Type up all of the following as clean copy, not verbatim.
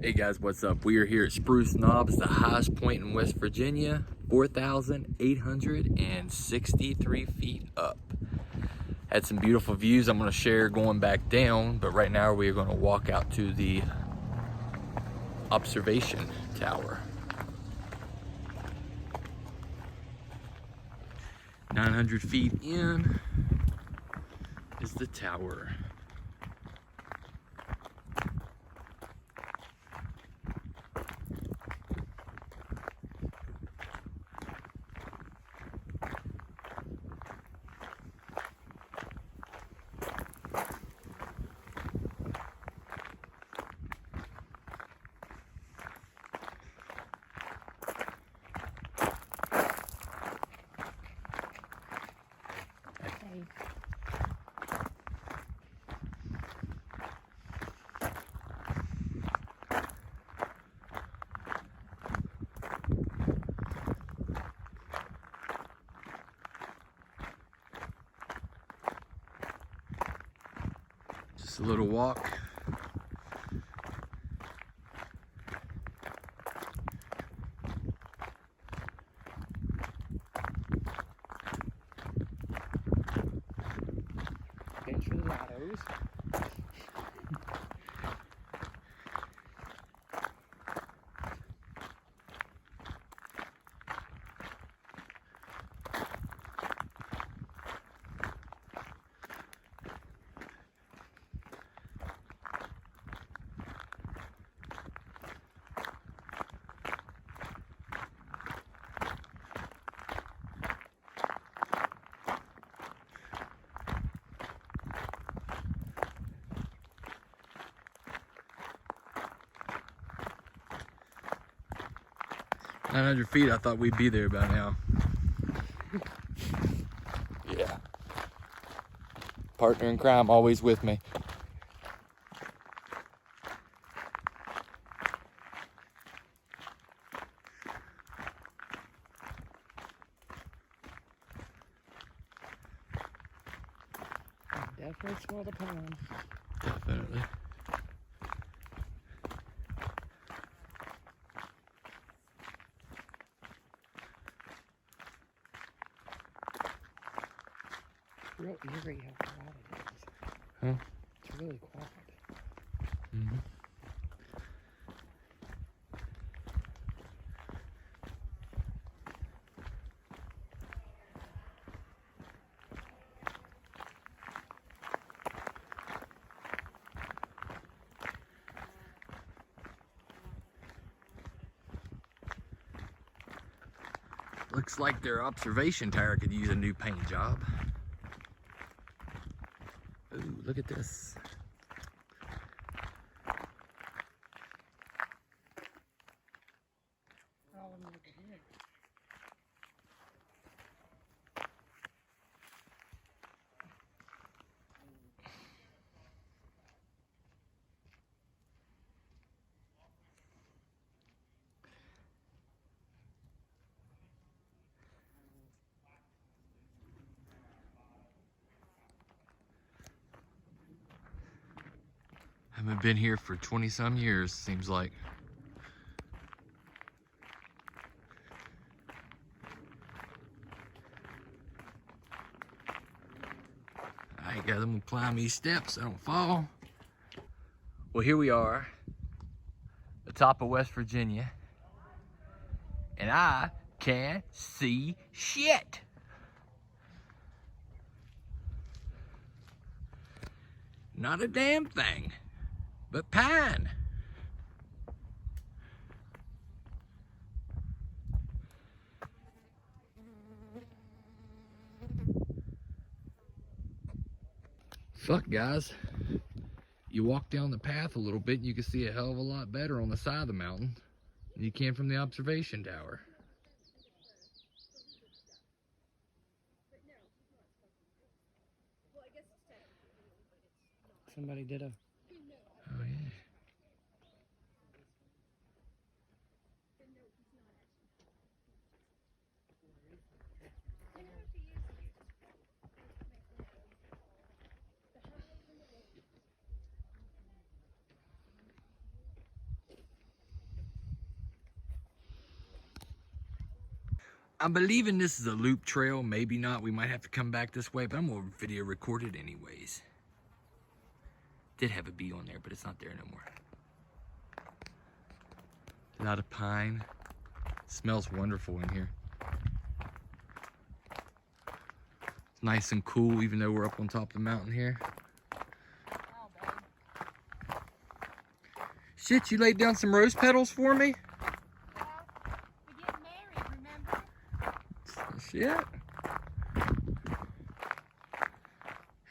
Hey guys, what's up? We are here at Spruce Knob. It's the highest point in West Virginia, 4,863 feet up. Had some beautiful views I'm going to share going back down, but right now we are going to walk out to the observation tower. 900 feet in is the tower. Just a little walk. Enchiladas. Huh? 900 feet, I thought we'd be there by now. Yeah. Partner in crime, always with me. Definitely smell the pond. Definitely. Real eerie how quiet it is. Huh? It's really quiet. Mm-hmm. Looks like their observation tower could use a new paint job. Ooh, look at this. Haven't been here for 20 some years, seems like. Alright guys, I'm gonna climb these steps so I don't fall. Well, here we are, the top of West Virginia, and I can't see shit. Not a damn thing, but pine. Fuck, guys. You walk down the path a little bit and you can see a hell of a lot better on the side of the mountain than you can from the observation tower. Somebody did a... Oh yeah. I'm believing this is a loop trail. Maybe not. We might have to come back this way, but I'm going to video record it anyways. Did have a bee on there, but it's not there no more. A lot of pine. Smells wonderful in here. It's nice and cool, even though we're up on top of the mountain here. Oh, babe. Shit, you laid down some rose petals for me? Well, we get married, remember? Shit.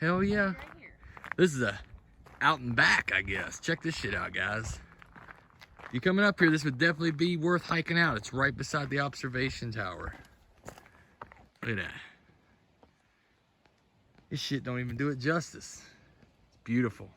Hell yeah. Right here. This is a out and back, I guess. Check this shit out, guys. If you're coming up here, this would definitely be worth hiking out. It's right beside the observation tower. Look at that. This shit don't even do it justice. It's beautiful.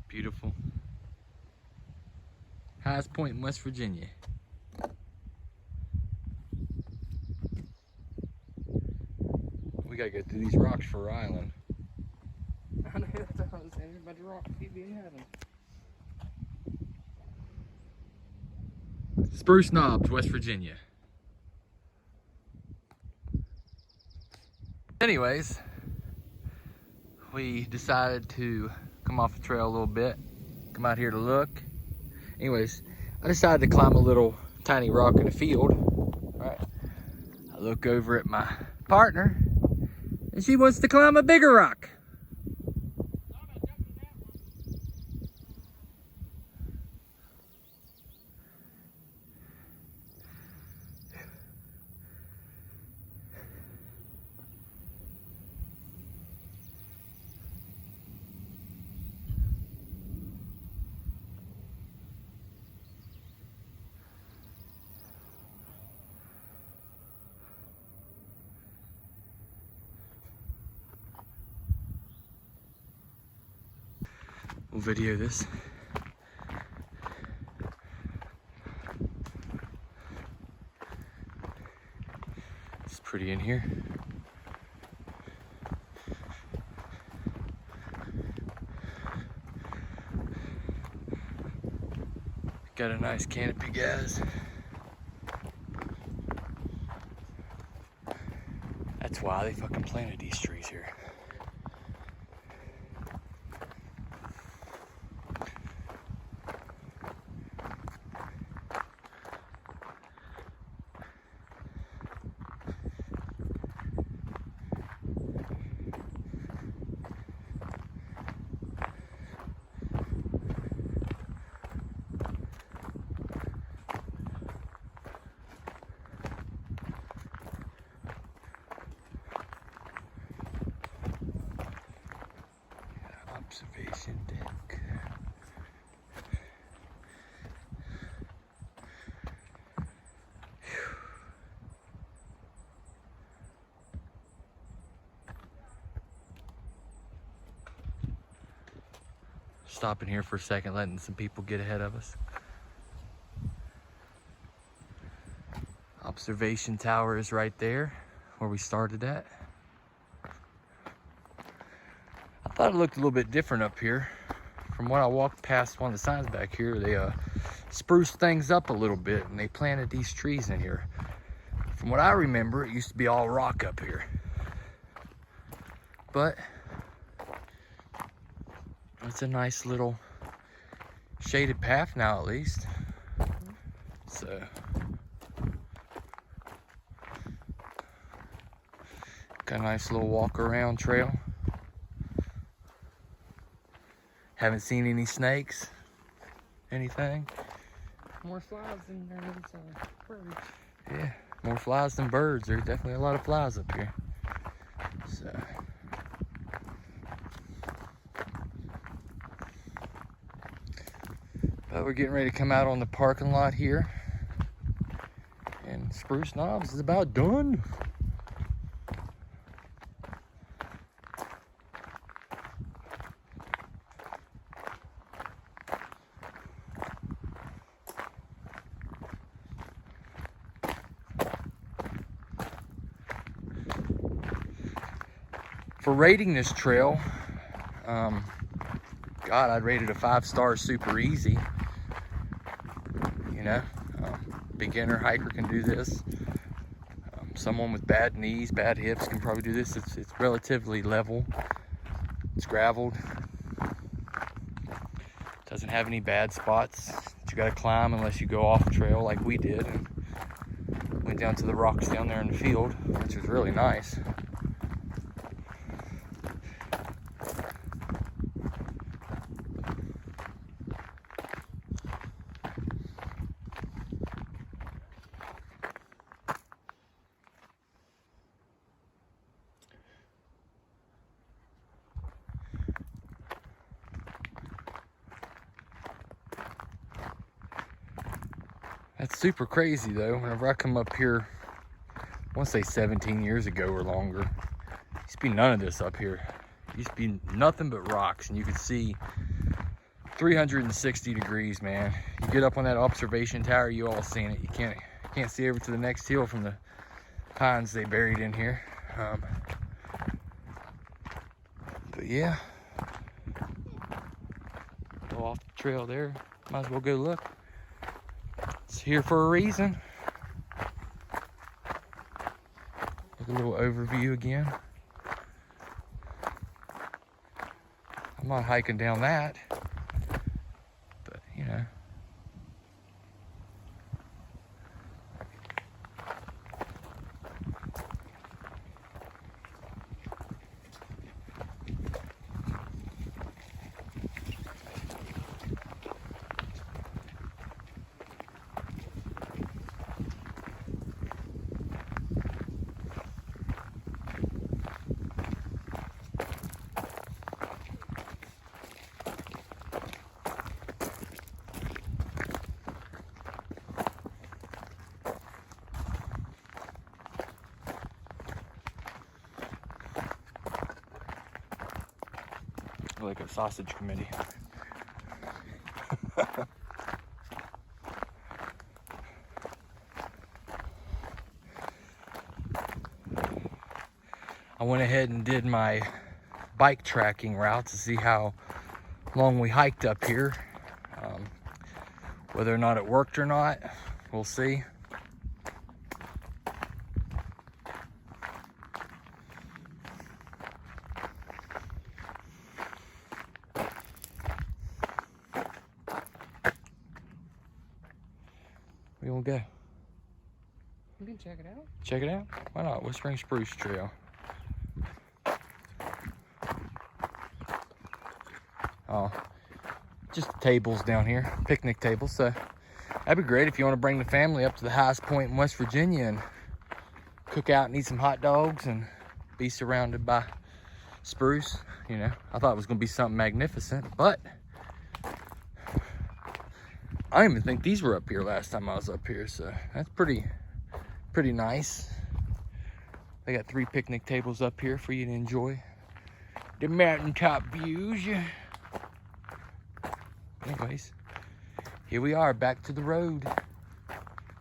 Beautiful. Highest point in West Virginia. We gotta go through these rocks for island. I know, that's what I was saying. Everybody rock keep being heaven. Spruce Knobs, West Virginia. Anyways, we decided to come off the trail a little bit, come out here to look. Anyways, I decided to climb a little tiny rock in the field. All right, I look over at my partner, and she wants to climb a bigger rock. We'll video this. It's pretty in here. Got a nice canopy, guys. That's why they fucking planted these trees here. Observation deck. Stopping here for a second, letting some people get ahead of us. Observation tower is right there, where we started at. I thought it looked a little bit different up here. From what I walked past one of the signs back here, they spruced things up a little bit and they planted these trees in here. From what I remember, it used to be all rock up here. But it's a nice little shaded path now, at least. So got a nice little walk around trail. Haven't seen any snakes, anything. More flies than there is birds. Yeah, more flies than birds. There's definitely a lot of flies up here. So. But we're getting ready to come out on the parking lot here. Spruce Knobs is about done. For rating this trail, God, I'd rate it a 5-star, super easy. You know, beginner hiker can do this. Someone with bad knees, bad hips can probably do this. It's relatively level. It's graveled. Doesn't have any bad spots that you gotta climb unless you go off trail like we did and went down to the rocks down there in the field, which was really nice. That's super crazy though. Whenever I come up here, I want to say 17 years ago or longer, there used to be none of this up here. It used to be nothing but rocks, and you could see 360 degrees, man. You get up on that observation tower, you all seen it. You can't see over to the next hill from the pines they buried in here. But yeah, go off the trail there. Might as well go look. It's here for a reason. Look, a little overview again. I'm not hiking down that, but you know. Like a sausage committee. I went ahead and did my bike tracking route to see how long we hiked up here. Whether or not it worked or not, we'll see. We gonna go? You can check it out. Check it out? Why not? Whispering Spruce Trail. Oh, just tables down here, picnic tables. So that'd be great if you want to bring the family up to the highest point in West Virginia and cook out and eat some hot dogs and be surrounded by spruce. You know, I thought it was gonna be something magnificent, but I didn't even think these were up here last time I was up here, so that's pretty nice. They got 3 picnic tables up here for you to enjoy the mountaintop views. Anyways, here we are back to the road.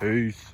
Peace.